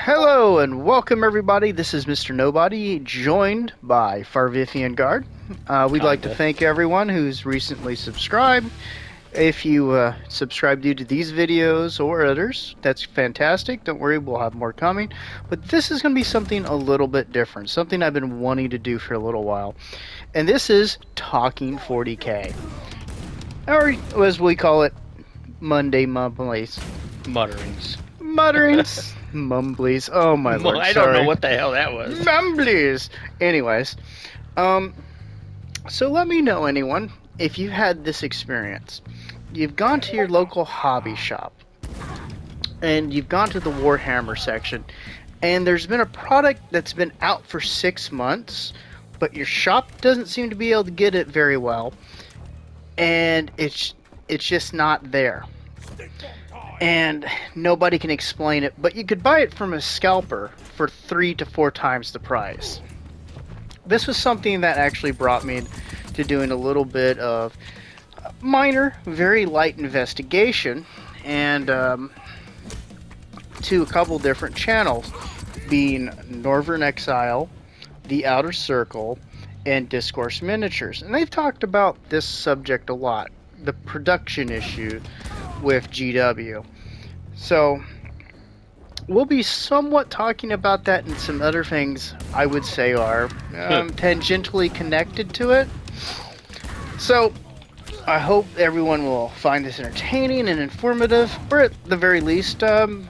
Hello and welcome everybody. This is Mr. Nobody, joined by Farvifian Guard. We'd like to thank everyone who's recently subscribed. If you subscribe due to these videos or others, that's fantastic. Don't worry, we'll have more coming. But this is going to be something a little bit different, something I've been wanting to do for a little while. And this is Talking 40K. Or as we call it, Monday Mumblies. Mutterings. Mutterings. Mumblies. Oh my lord. I don't know what the hell that was. Mumblies. Anyways, so let me know, anyone, if you had this experience. You've gone to your local hobby shop, and you've gone to the Warhammer section, and there's been a product that's been out for 6 months, but your shop doesn't seem to be able to get it very well, and it's just not there. And nobody can explain it, but you could buy it from a scalper for 3 to 4 times the price. This was something that actually brought me to doing a little bit of minor, very light investigation, and to a couple different channels, being Northern Exile, The Outer Circle, and Discourse Miniatures. And they've talked about this subject a lot, the production issue with GW. So we'll be somewhat talking about that, and some other things I would say are tangentially connected to it. So I hope everyone will find this entertaining and informative, or at the very least kind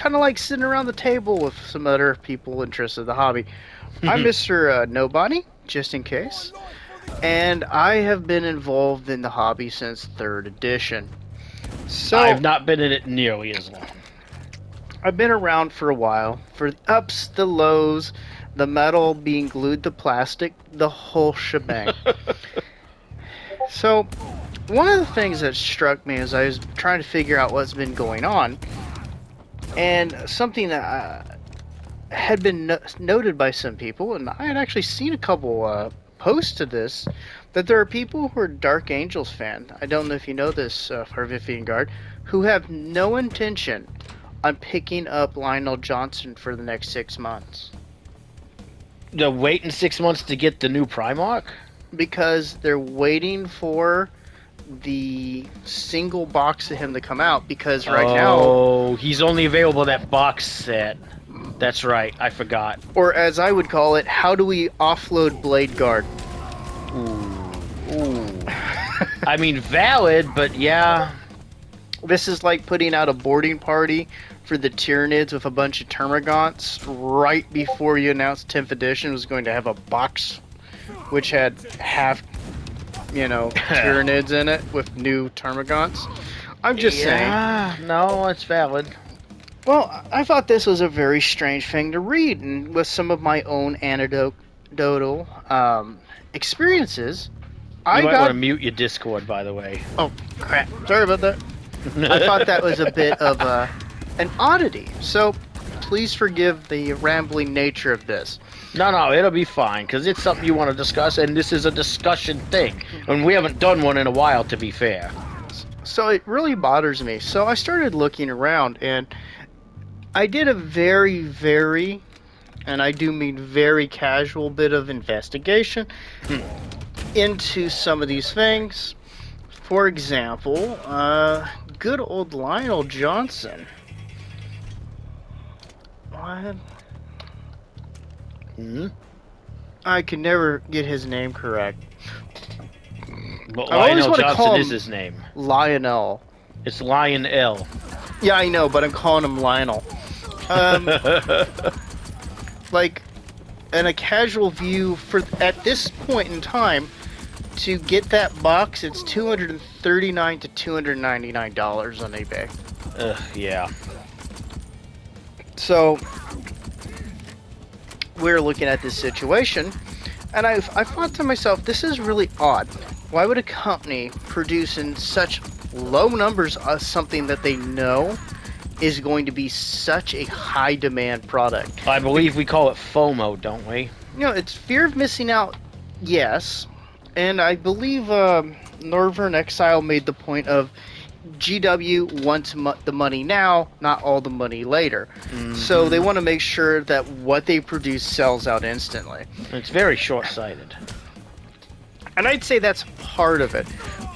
of like sitting around the table with some other people interested in the hobby. I'm Mr. Nobody, just in case, and I have been involved in the hobby since 3rd edition. So I've not been in it nearly as long. I've been around for a while, for the ups, the lows, the metal being glued to plastic, the whole shebang. So one of the things that struck me as I was trying to figure out what's been going on, and something that had been noted by some people, and I had actually seen a couple posts to this, that there are people who are Dark Angels fan. I don't know if you know this, Farvifian Guard, who have no intention on picking up Lionel Johnson for the next 6 months. They're waiting 6 months to get the new Primarch? Because they're waiting for the single box of him to come out, because right now... Oh, he's only available in that box set. That's right, I forgot. Or as I would call it, how do we offload Blade Guard? Ooh. I mean, valid, but yeah. This is like putting out a boarding party for the Tyranids with a bunch of Termagants right before you announced 10th edition was going to have a box which had half, Tyranids in it with new Termagants. I'm just saying. No, it's valid. Well, I thought this was a very strange thing to read, and with some of my own anecdotal experiences, You might want to mute your Discord, by the way. Oh, crap. Sorry about that. I thought that was a bit of an oddity, so please forgive the rambling nature of this. No, it'll be fine, because it's something you want to discuss, and this is a discussion thing. And we haven't done one in a while, to be fair. So it really bothers me. So I started looking around, and I did a very, very, and I do mean very casual bit of investigation into some of these things. For example, good old Lionel Johnson. What? I could never get his name correct. But Lionel Johnson is his name. Lionel. It's Lionel. Yeah, I know, but I'm calling him Lionel. Like, in a casual view, at this point in time, to get that box, it's $239 to $299 on eBay. Yeah. So we're looking at this situation, and I thought to myself, this is really odd. Why would a company produce in such low numbers of something that they know is going to be such a high demand product? I believe we call it FOMO, don't we? It's fear of missing out, yes. And I believe Northern Exile made the point of GW wants the money now, not all the money later. So they want to make sure that what they produce sells out instantly. It's very short-sighted. And I'd say that's part of it.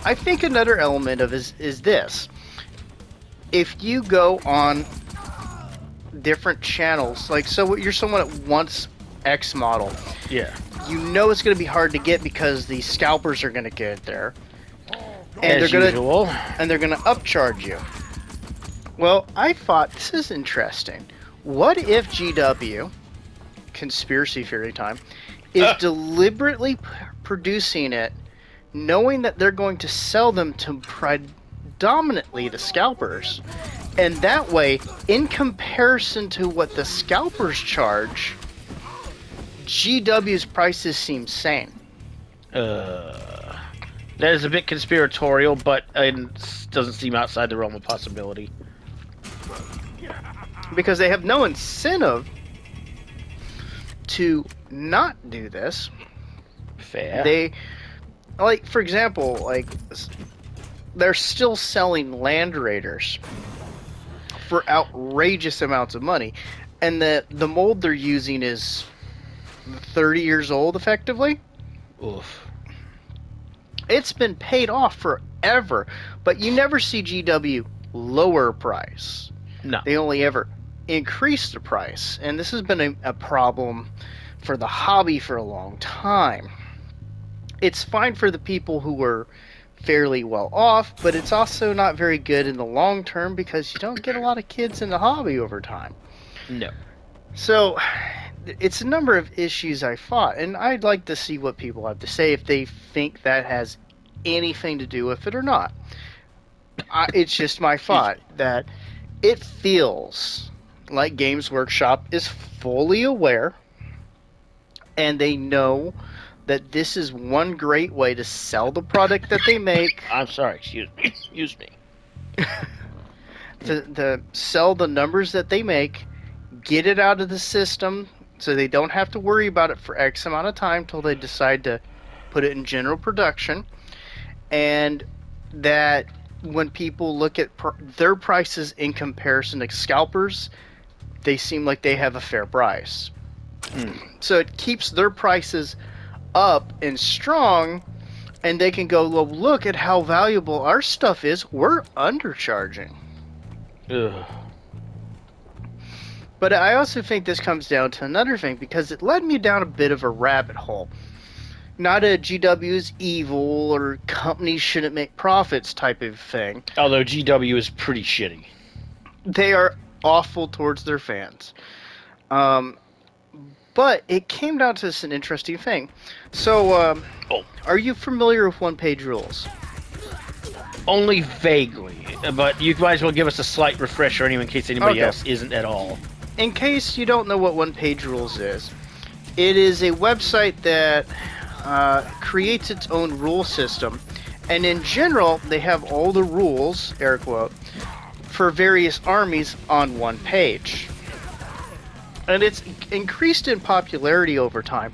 I think another element of it is this. If you go on different channels, like, so you're someone that wants X model, Yeah. you know it's going to be hard to get because the scalpers are going to get it there. And As they're usual. and they're going to upcharge you. Well, I thought, this is interesting. What if GW, conspiracy theory time, is deliberately producing it, knowing that they're going to sell them to predominantly the scalpers, and that way, in comparison to what the scalpers charge, GW's prices seem sane. That is a bit conspiratorial, but it doesn't seem outside the realm of possibility. Because they have no incentive to not do this. Fair. They, like, for example, like, they're still selling Land Raiders for outrageous amounts of money. And the mold they're using is 30 years old, effectively. Oof. It's been paid off forever, but you never see GW lower price. No. They only ever increase the price, and this has been a problem for the hobby for a long time. It's fine for the people who are fairly well off, but it's also not very good in the long term because you don't get a lot of kids in the hobby over time. No. So it's a number of issues I fought, and I'd like to see what people have to say, if they think that has anything to do with it or not. It's just my thought that it feels like Games Workshop is fully aware, and they know that this is one great way to sell the product that they make. I'm sorry, excuse me. to sell the numbers that they make, get it out of the system so they don't have to worry about it for X amount of time till they decide to put it in general production, and that when people look at their prices in comparison to scalpers, they seem like they have a fair price. So it keeps their prices up and strong, and they can go, well, look at how valuable our stuff is. We're undercharging. Ugh. But I also think this comes down to another thing, because it led me down a bit of a rabbit hole. Not a GW is evil or companies shouldn't make profits type of thing. Although GW is pretty shitty. They are awful towards their fans. But it came down to an interesting thing. So, are you familiar with one-page rules? Only vaguely, but you might as well give us a slight refresher anyway in case anybody Okay. else isn't at all. In case you don't know what one-page rules is, it is a website that creates its own rule system, and in general, they have all the rules, air quote, for various armies on one page. And it's increased in popularity over time.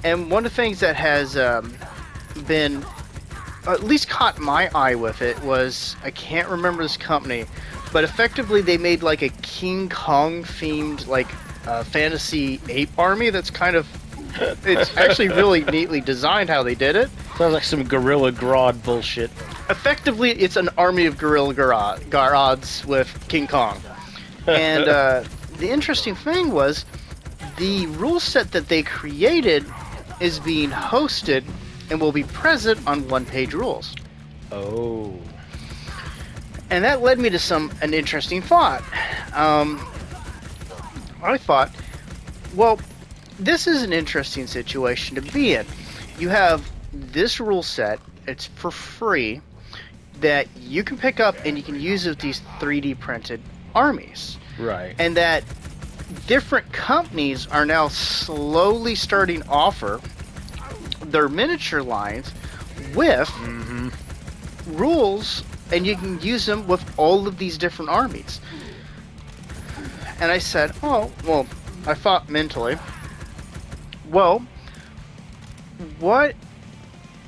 And one of the things that has been, at least caught my eye with it, was, I can't remember this company, but effectively they made like a King Kong themed like fantasy ape army that's kind of, it's actually really neatly designed how they did it. Sounds like some Gorilla Grodd bullshit. Effectively, it's an army of gorilla Garads with King Kong. And the interesting thing was, the rule set that they created is being hosted and will be present on one-page rules. Oh. And that led me to an interesting thought. I thought, well, this is an interesting situation to be in. You have this rule set, it's for free, that you can pick up and you can use with these 3D printed armies. Right. And that different companies are now slowly starting to offer their miniature lines with rules, and you can use them with all of these different armies. And I said, oh, well, I thought mentally, well, what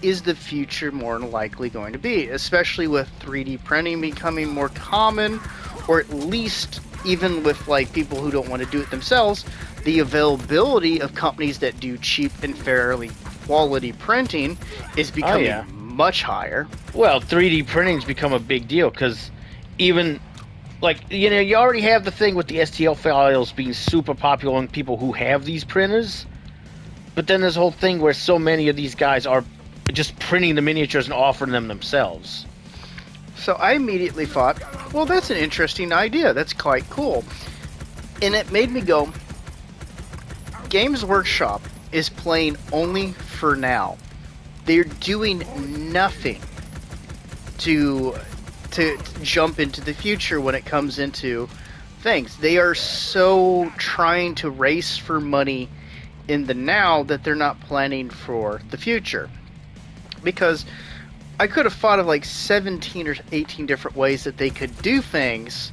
is the future more than likely going to be, especially with 3D printing becoming more common, or at least even with like people who don't want to do it themselves, the availability of companies that do cheap and fairly quality printing is becoming much higher. Well, 3D printing's become a big deal because even like, you know, you already have the thing with the STL files being super popular on people who have these printers. But then there's a whole thing where so many of these guys are just printing the miniatures and offering them themselves. So I immediately thought, well, that's an interesting idea. That's quite cool. And it made me go, Games Workshop is playing only for now. They're doing nothing to jump into the future when it comes into things. They are so trying to race for money in the now that they're not planning for the future. Because I could have thought of like 17 or 18 different ways that they could do things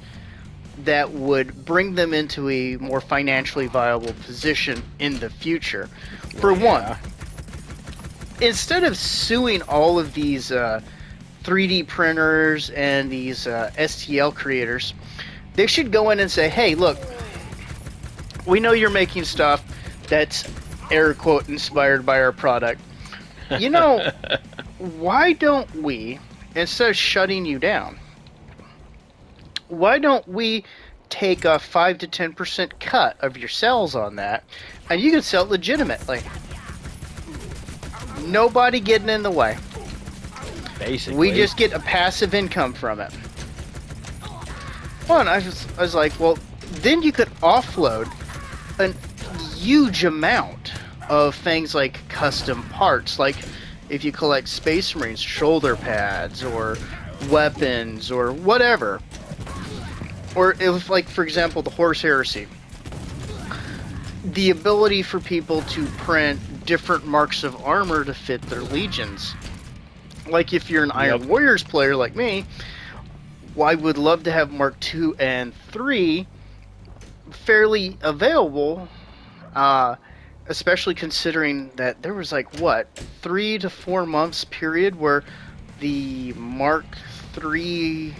that would bring them into a more financially viable position in the future. For one, instead of suing all of these 3D printers and these STL creators, they should go in and say, hey, look, we know you're making stuff that's air quote inspired by our product. You know, why don't we, instead of shutting you down, why don't we take a 5 to 10% cut of your sales on that, and you can sell it legitimately. Nobody getting in the way. Basically. We just get a passive income from it. Well, and I was like, well, then you could offload a huge amount of things like custom parts, like if you collect Space Marines shoulder pads or weapons or whatever. Or if, like, for example, the Horse Heresy. The ability for people to print different marks of armor to fit their legions. Like if you're an Iron Warriors player like me, I would love to have Mark 2 and 3 fairly available, especially considering that there was like, what, 3 to 4 months period where the Mark 3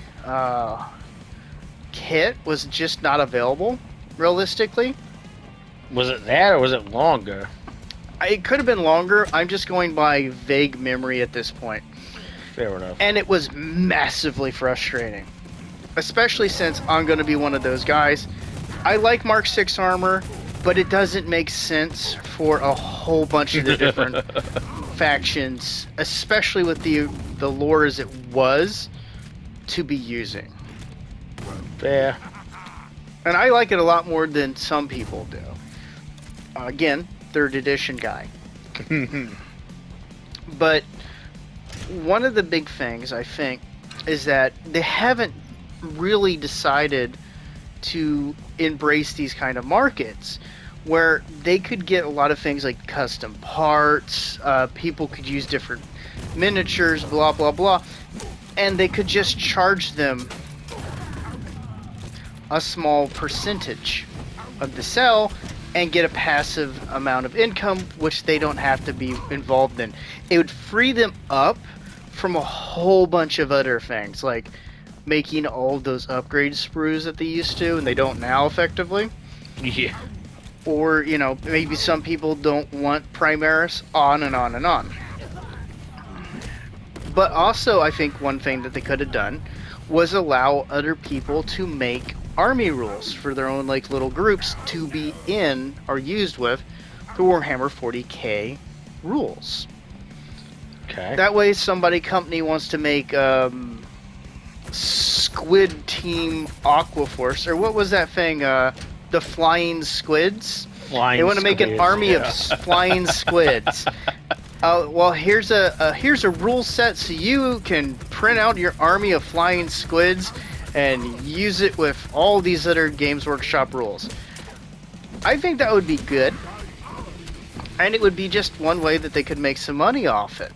kit was just not available, realistically. Was it that, or was it longer? It could have been longer. I'm just going by vague memory at this point. Fair enough. And it was massively frustrating. Especially since I'm going to be one of those guys. I like Mark 6 armor, but it doesn't make sense for a whole bunch of the different factions, especially with the lore as it was, to be using. Fair. And I like it a lot more than some people do. Again, 3rd edition guy. But one of the big things, I think, is that they haven't really decided to embrace these kind of markets where they could get a lot of things like custom parts, people could use different miniatures, blah, blah, blah, and they could just charge them a small percentage of the sale and get a passive amount of income, which they don't have to be involved in. It would free them up from a whole bunch of other things, like making all those upgrade sprues that they used to and they don't now effectively. Yeah. Or, you know, maybe some people don't want Primaris, on and on and on. But also, I think one thing that they could have done was allow other people to make army rules for their own, like, little groups to be in or used with the Warhammer 40k rules. Okay. That way, company wants to make Squid Team Aqua Force, or what was that thing? The Flying Squids. They want to make an army of flying squids. Well, here's a rule set so you can print out your army of flying squids and use it with all these other Games Workshop rules. I think that would be good. And it would be just one way that they could make some money off it.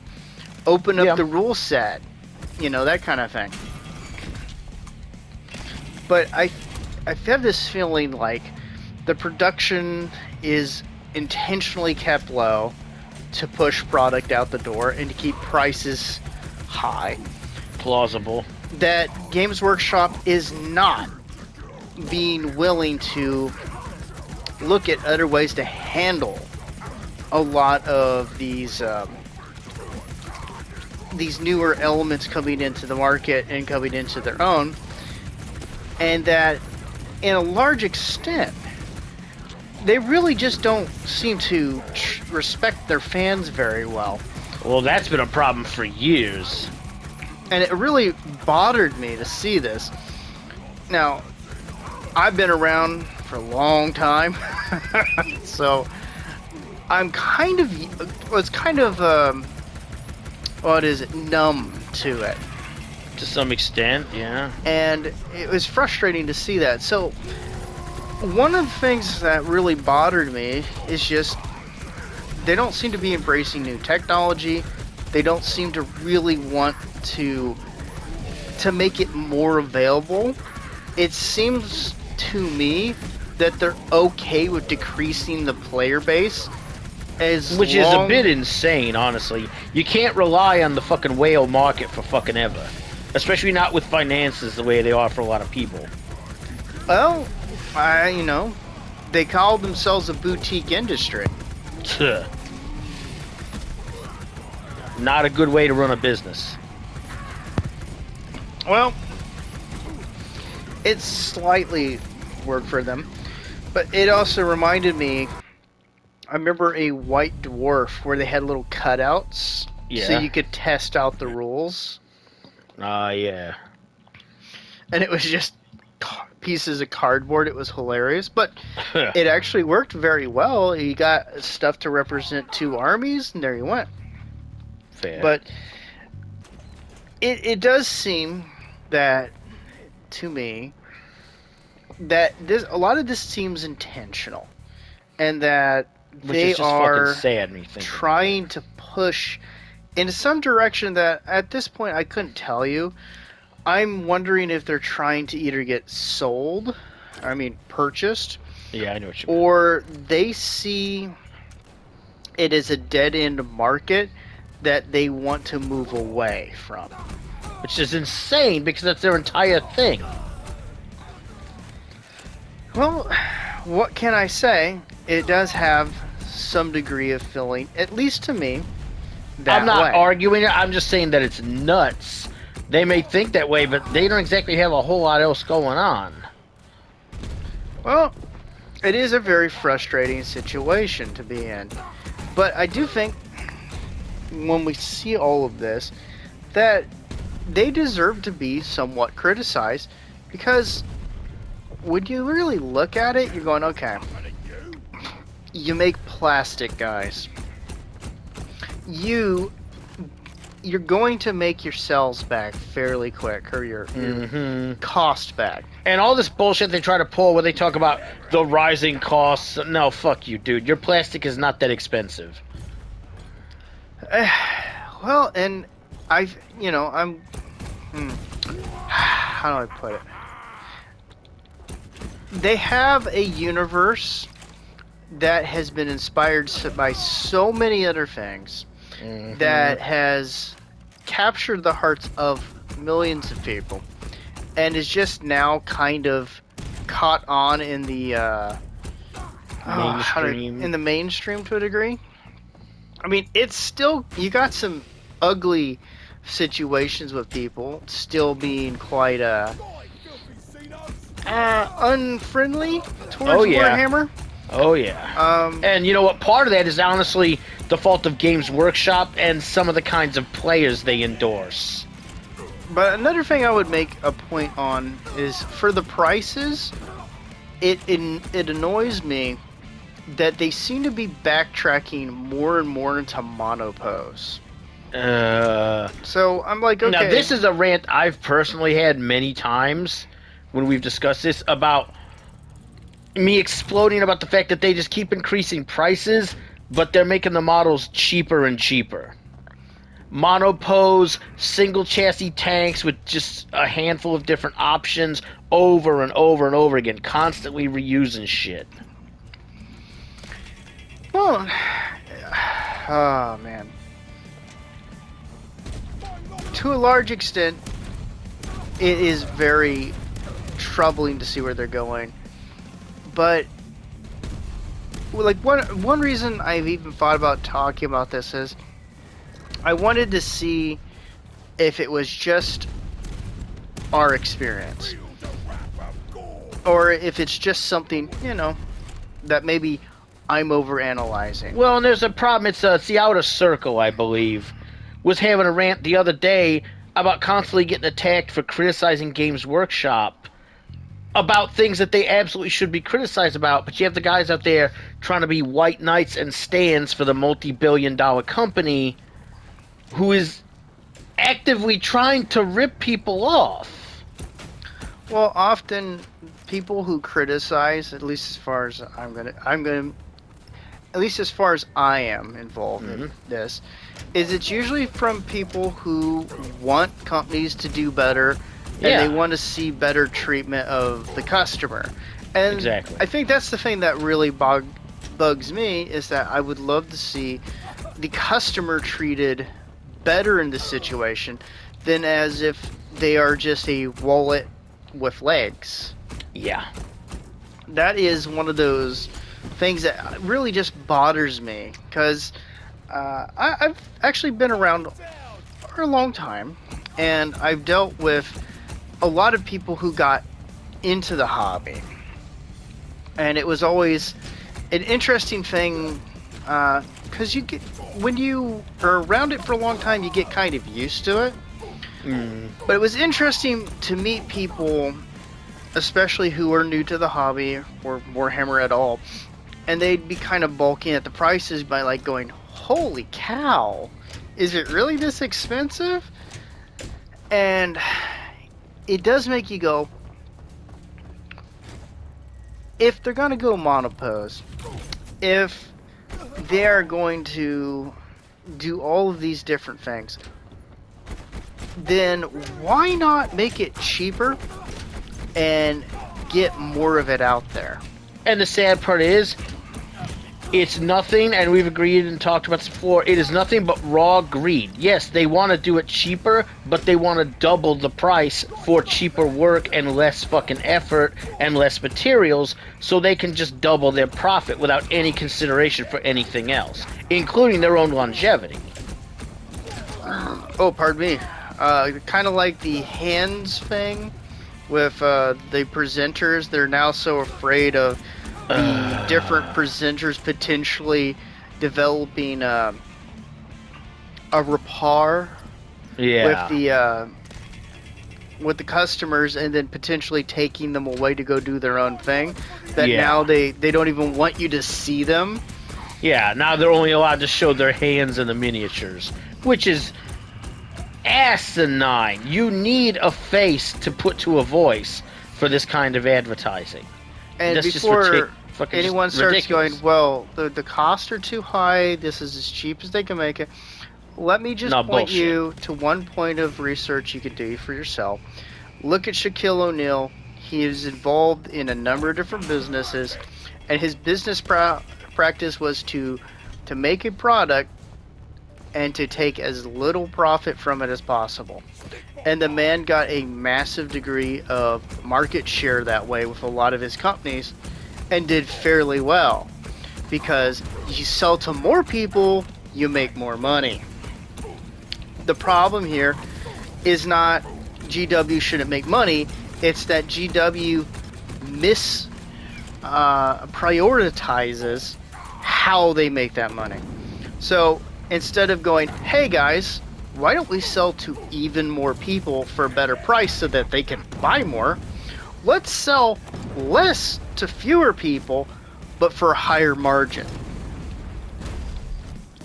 Open up the rule set. You know, that kind of thing. But I have this feeling like the production is intentionally kept low to push product out the door and to keep prices high. Plausible. That Games Workshop is not being willing to look at other ways to handle a lot of these newer elements coming into the market and coming into their own, and that in a large extent they really just don't seem to respect their fans very well. Well, that's been a problem for years. And it really bothered me to see this. Now, I've been around for a long time, so I'm numb to it. To some extent, yeah. And it was frustrating to see that. So, one of the things that really bothered me is just they don't seem to be embracing new technology. They don't seem to really want to make it more available. It seems to me that they're okay with decreasing the player base, which is a bit insane, honestly. You can't rely on the fucking whale market for fucking ever, especially not with finances the way they are for a lot of people. Well, they call themselves a boutique industry. Not a good way to run a business. Well, it's slightly worked for them, but it also reminded me, I remember a White Dwarf where they had little cutouts so you could test out the rules. Yeah. And it was just pieces of cardboard. It was hilarious, but it actually worked very well. You got stuff to represent two armies, and there you went. Fair. But it does seem that, to me, that a lot of this seems intentional, and that they are trying to push into some direction that at this point I couldn't tell you. I'm wondering if they're trying to either get purchased. Yeah, I know what you mean. Or they see it as a dead-end market that they want to move away from. Which is insane because that's their entire thing. Well, what can I say? It does have some degree of feeling, at least to me, that I'm not way. arguing it. I'm just saying that it's nuts. They may think that way, but they don't exactly have a whole lot else going on. Well, it is a very frustrating situation to be in. But I do think, when we see all of this, that they deserve to be somewhat criticized, because when you really look at it, you're going, okay, you make plastic, guys. You're going to make your cells back fairly quick, or your cost back. And all this bullshit they try to pull where they talk about the rising costs. No, fuck you, dude. Your plastic is not that expensive. Well, and how do I put it? They have a universe that has been inspired by so many other things that has captured the hearts of millions of people, and is just now kind of caught on in the mainstream to a degree. I mean, it's still, you got some ugly situations with people still being quite unfriendly towards Warhammer. Oh yeah. And you know what? Part of that is honestly the fault of Games Workshop and some of the kinds of players they endorse. But another thing I would make a point on is for the prices, it annoys me that they seem to be backtracking more and more into monopose. So I'm like, okay. Now this is a rant I've personally had many times when we've discussed this, about me exploding about the fact that they just keep increasing prices, but they're making the models cheaper and cheaper. Monopose, single chassis tanks with just a handful of different options over and over and over again, constantly reusing shit. Well, Oh, man. To a large extent, it is very troubling to see where they're going. But, like, one reason I've even thought about talking about this is I wanted to see if it was just our experience. Or if it's just something, that maybe I'm overanalyzing. Well, and there's a problem. It's the Outer Circle, I believe, was having a rant the other day about constantly getting attacked for criticizing Games Workshop about things that they absolutely should be criticized about, but you have the guys out there trying to be white knights and stands for the multi-billion-dollar company who is actively trying to rip people off. Well, often people who criticize, at least as far as at least as far as I am involved in this, is it's usually from people who want companies to do better and they want to see better treatment of the customer. And exactly. I think that's the thing that really bugs me, is that I would love to see the customer treated better in this situation than as if they are just a wallet with legs. Yeah. That is one of those things that really just bothers me, because I've actually been around for a long time, and I've dealt with a lot of people who got into the hobby, and it was always an interesting thing, because when you are around it for a long time, you get kind of used to it. But it was interesting to meet people, especially who are new to the hobby or Warhammer at all, and they'd be kind of balking at the prices by like going, holy cow, is it really this expensive? And it does make you go, if they're going to go monopose, if they're going to do all of these different things, then why not make it cheaper and get more of it out there? And the sad part is, it's nothing, and we've agreed and talked about this before, it is nothing but raw greed. Yes, they want to do it cheaper, but they want to double the price for cheaper work and less fucking effort and less materials, so they can just double their profit without any consideration for anything else, including their own longevity. Oh, pardon me. Kind of like the hands thing with the presenters. They're now so afraid of the different presenters potentially developing a rapport with the customers, and then potentially taking them away to go do their own thing, that now they don't even want you to see them. Yeah, now they're only allowed to show their hands in the miniatures, which is asinine. You need a face to put to a voice for this kind of advertising. And that's before anyone starts ridiculous. going, well, the costs are too high, this is as cheap as they can make it, let me just point you to one point of research you can do for yourself. Look at Shaquille O'Neal. He is involved in a number of different businesses, and his business practice was to make a product and to take as little profit from it as possible. And the man got a massive degree of market share that way with a lot of his companies, and did fairly well, because you sell to more people, you make more money. The problem here is not GW shouldn't make money, it's that GW prioritizes how they make that money. So instead of going, hey guys, why don't we sell to even more people for a better price so that they can buy more? Let's sell less to fewer people, but for a higher margin.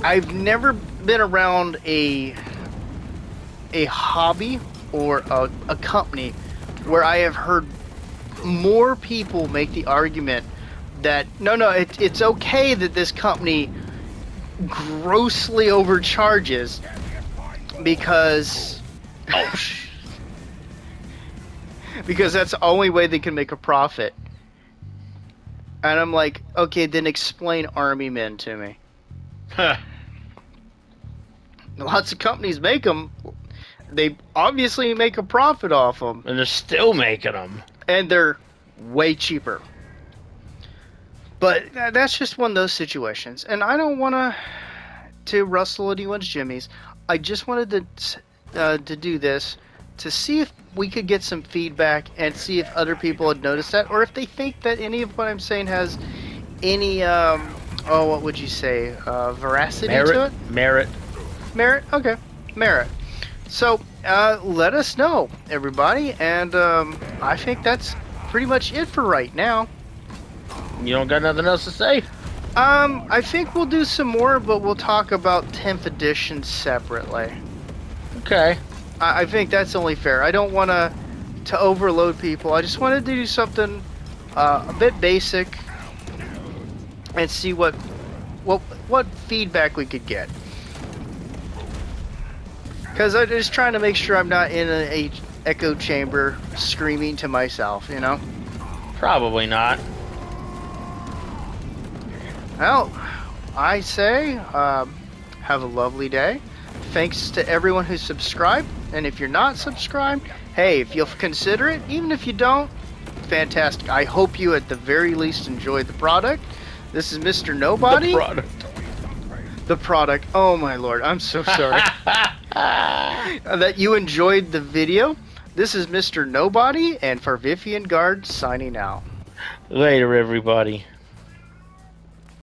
I've never been around a hobby or a company where I have heard more people make the argument that it's okay that this company grossly overcharges because because that's the only way they can make a profit. And I'm like, okay, then explain army men to me. Lots of companies make them. They obviously make a profit off them, And they're still making them. and they're way cheaper. But that's just one of those situations, and I don't want to rustle anyone's jimmies. I just wanted to do this to see if we could get some feedback and see if other people had noticed that, or if they think that any of what I'm saying has any what would you say, veracity to it? Merit. Okay, merit. So let us know, everybody, and I think that's pretty much it for right now. You don't got nothing else to say? I think we'll do some more, but we'll talk about 10th edition separately. Okay. I think that's only fair. I don't want to overload people. I just wanted to do something a bit basic and see what feedback we could get. Because I'm just trying to make sure I'm not in a echo chamber screaming to myself, you know? Probably not. Well, I say, have a lovely day. Thanks to everyone who's subscribed. And if you're not subscribed, hey, if you'll consider it, even if you don't, fantastic. I hope you at the very least enjoyed the product. This is Mr. Nobody. The product. Oh my lord, I'm so sorry. That you enjoyed the video. This is Mr. Nobody and Farvifian Guard signing out. Later, everybody.